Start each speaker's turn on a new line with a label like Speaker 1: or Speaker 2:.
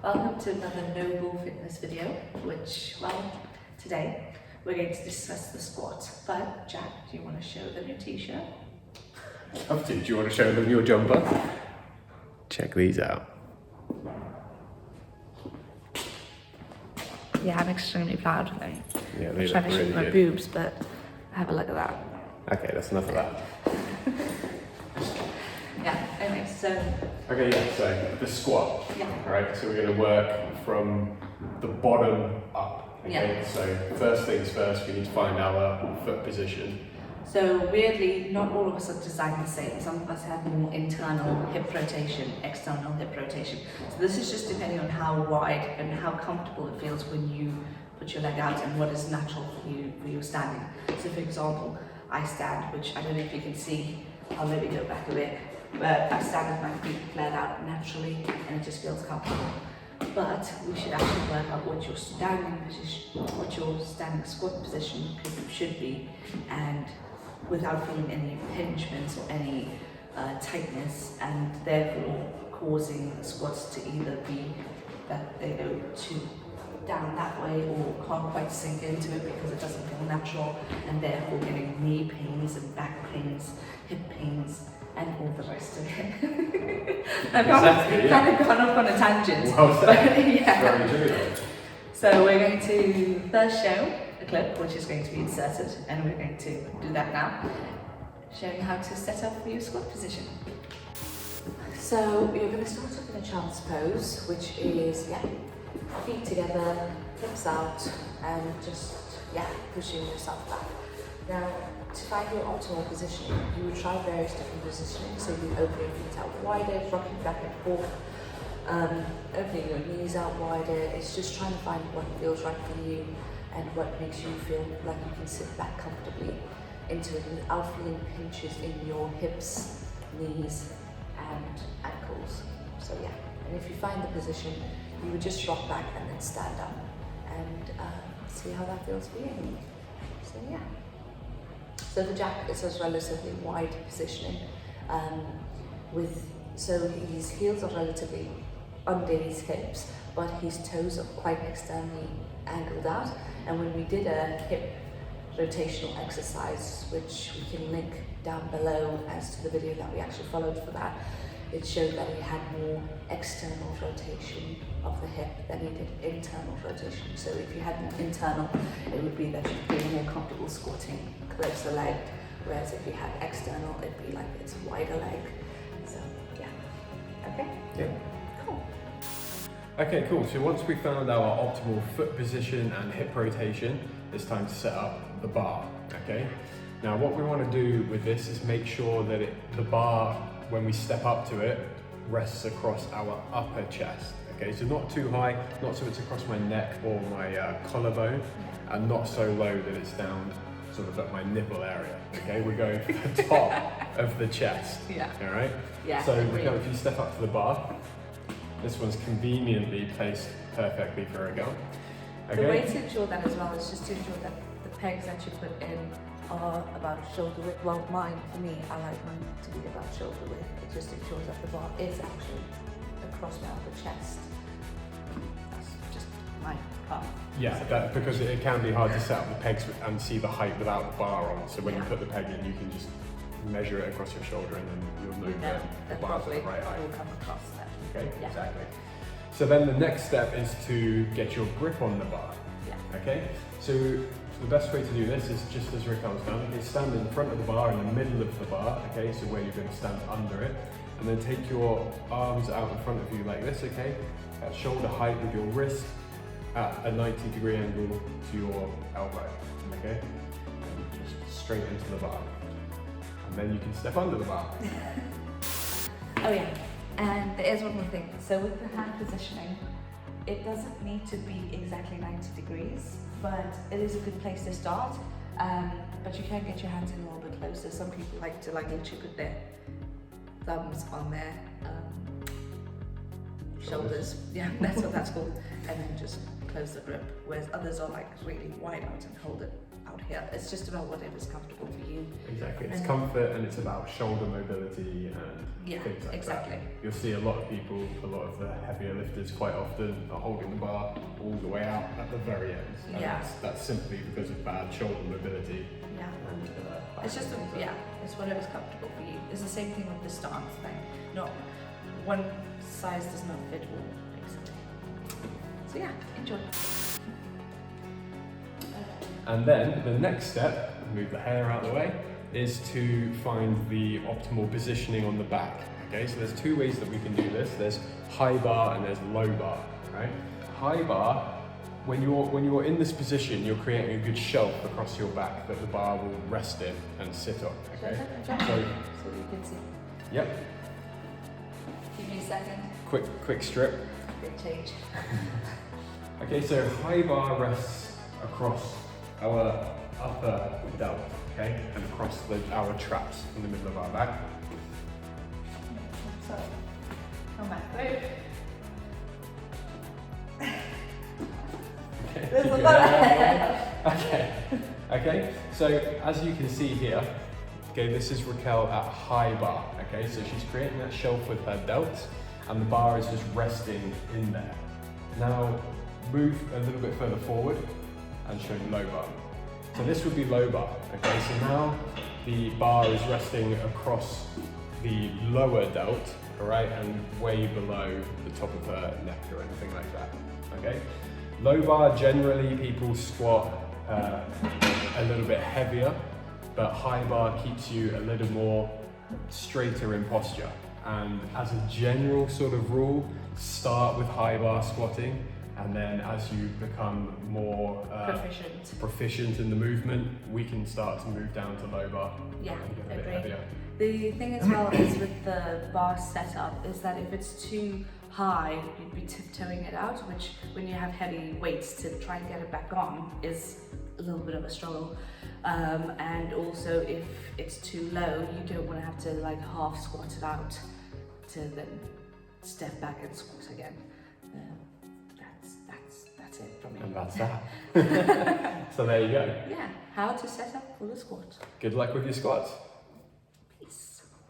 Speaker 1: Welcome to another Noble Fitness video, which, well, today we're going to discuss the squat. But Jack, do you want to show them your t-shirt?
Speaker 2: Love to. Do you want to show them your jumper? Check these out.
Speaker 1: Yeah, I'm extremely proud of them.
Speaker 2: Yeah, they
Speaker 1: I'm trying to show you my boobs, but have a look at that.
Speaker 2: Okay, that's enough of that.
Speaker 1: Yeah, anyway, so...
Speaker 2: Okay, yeah, so the squat.
Speaker 1: Yeah.
Speaker 2: Alright, so we're going to work from the bottom up. Okay,
Speaker 1: Yeah.
Speaker 2: so first things first, we need to find our foot position.
Speaker 1: So weirdly, not all of us are designed the same. Some of us have more internal hip rotation, external hip rotation. So this is just depending on how wide and how comfortable it feels when you put your leg out and what is natural for you standing. So for example, I stand, which I don't know if you can see, I'll maybe go back a bit, but I stand with my feet flared out naturally and it just feels comfortable. But we should actually work out what your standing position, what your standing squat position should be, and without feeling any impingements or any tightness, and therefore causing squats to either be that they go down that way or can't quite sink into it because it doesn't feel natural, and therefore getting knee pains and back pains, hip pains, and all the rest of it. I've kind of gone off on a tangent.
Speaker 2: Well,
Speaker 1: but, yeah.
Speaker 2: Very Juggernaut.
Speaker 1: So we're going to first show a clip which is going to be inserted, and we're going to do that now, showing how to set up for your squat position. So you're going to start off in a child's pose, which is, feet together, hips out, and just, pushing yourself back. Now, to find your optimal positioning, you would try various different positioning. So you open your feet out wider, rocking back and forth, opening your knees out wider. It's just trying to find what feels right for you and what makes you feel like you can sit back comfortably into it without feeling pinches in your hips, knees, and ankles. So and if you find the position, you would just rock back and then stand up and see how that feels for you. So for Jack, it says relatively wide positioning, so his heels are relatively under his hips, but his toes are quite externally angled out. And when we did a hip rotational exercise, which we can link down below as to the video that we actually followed for that, it showed that he had more external rotation of the hip than he did internal rotation. So if you had an internal, it would be that you'd be more comfortable squatting closer leg, whereas if you had external, it'd be like it's wider leg. So okay?
Speaker 2: Yeah.
Speaker 1: Cool.
Speaker 2: Okay, cool. So once we found our optimal foot position and hip rotation, it's time to set up the bar, okay? Now what we want to do with this is make sure that the bar, when we step up to it, rests across our upper chest. Okay, so not too high, not so it's across my neck or my collarbone, and not so low that it's down sort of at my nipple area. Okay, we're going for the top of the chest.
Speaker 1: Yeah.
Speaker 2: All right.
Speaker 1: Yeah.
Speaker 2: So if you step up to the bar, this one's conveniently placed perfectly for a girl. Okay.
Speaker 1: The way to ensure that as well is just to ensure that the pegs that you put in are about shoulder width. Well, for me, I like mine to be about shoulder width. It just ensures that the bar is actually across my upper chest. That's just my part.
Speaker 2: Yeah, because it can be hard to set up the pegs and see the height without the bar on. So when you put the peg in, you can just measure it across your shoulder, and then you'll know the bar's at the right height.
Speaker 1: Will come across that.
Speaker 2: Okay, exactly. So then the next step is to get your grip on the bar.
Speaker 1: Yeah.
Speaker 2: Okay, so the best way to do this is just as Rick has done, is stand in front of the bar, in the middle of the bar, okay, so where you're going to stand under it, and then take your arms out in front of you like this, okay, at shoulder height with your wrist at a 90-degree angle to your elbow, okay, and just straight into the bar, and then you can step under the bar.
Speaker 1: Oh yeah, and there is one more thing. So with the hand positioning, it doesn't need to be exactly 90 degrees, but it is a good place to start. But you can get your hands in a little bit closer. Some people like to literally put their thumbs on their shoulders. Yeah, that's what that's called. And then just close the grip. Whereas others are like really wide out and hold it out here. It's just about whatever's comfortable for you.
Speaker 2: Exactly, it's
Speaker 1: And-
Speaker 2: comfort and it's about shoulder mobility and
Speaker 1: Yeah,
Speaker 2: things like
Speaker 1: exactly.
Speaker 2: that. You'll see a lot of people, a lot of the heavier lifters quite often are holding the bar all the way out at the very end. And
Speaker 1: Yeah.
Speaker 2: that's simply because of bad shoulder mobility.
Speaker 1: Yeah.
Speaker 2: And,
Speaker 1: It's just, it's whatever's comfortable for you. It's the same thing with the stance thing. Not one size does not fit all, basically. So yeah, enjoy.
Speaker 2: And then the next step, move the hair out of the way, is to find the optimal positioning on the back. Okay, so there's two ways that we can do this. There's high bar and there's low bar, right? High bar, when you're in this position, you're creating a good shelf across your back that the bar will rest in and sit on, okay?
Speaker 1: So you can see.
Speaker 2: Yep,
Speaker 1: Give me a second.
Speaker 2: quick strip.
Speaker 1: Big change.
Speaker 2: Okay, so high bar rests across our upper delt, okay? And across our traps in the middle of our back.
Speaker 1: So, come back. Wait.
Speaker 2: Okay,
Speaker 1: There's
Speaker 2: keep
Speaker 1: a
Speaker 2: your
Speaker 1: lot of
Speaker 2: hair out of the way. Okay, so as you can see here, okay, this is Raquel at high bar, okay? So she's creating that shelf with her delt and the bar is just resting in there. Now, move a little bit further forward and show low bar. So this would be low bar, okay? So now the bar is resting across the lower delt, all right, and way below the top of her neck or anything like that, okay? Low bar, generally people squat a little bit heavier, but high bar keeps you a little more straighter in posture. And as a general sort of rule, start with high bar squatting, and then as you become more proficient in the movement, we can start to move down to low bar.
Speaker 1: Yeah,
Speaker 2: and get a bit
Speaker 1: agree.
Speaker 2: heavier.
Speaker 1: The thing as well is with the bar setup is that if it's too high, you'd be tiptoeing it out, which when you have heavy weights to try and get it back on is a little bit of a struggle. And also if it's too low, you don't want to have to like half squat it out to then step back and squat again. That's it from me.
Speaker 2: And that's that. So there you go.
Speaker 1: Yeah, how to set up for the squat.
Speaker 2: Good luck with your squats.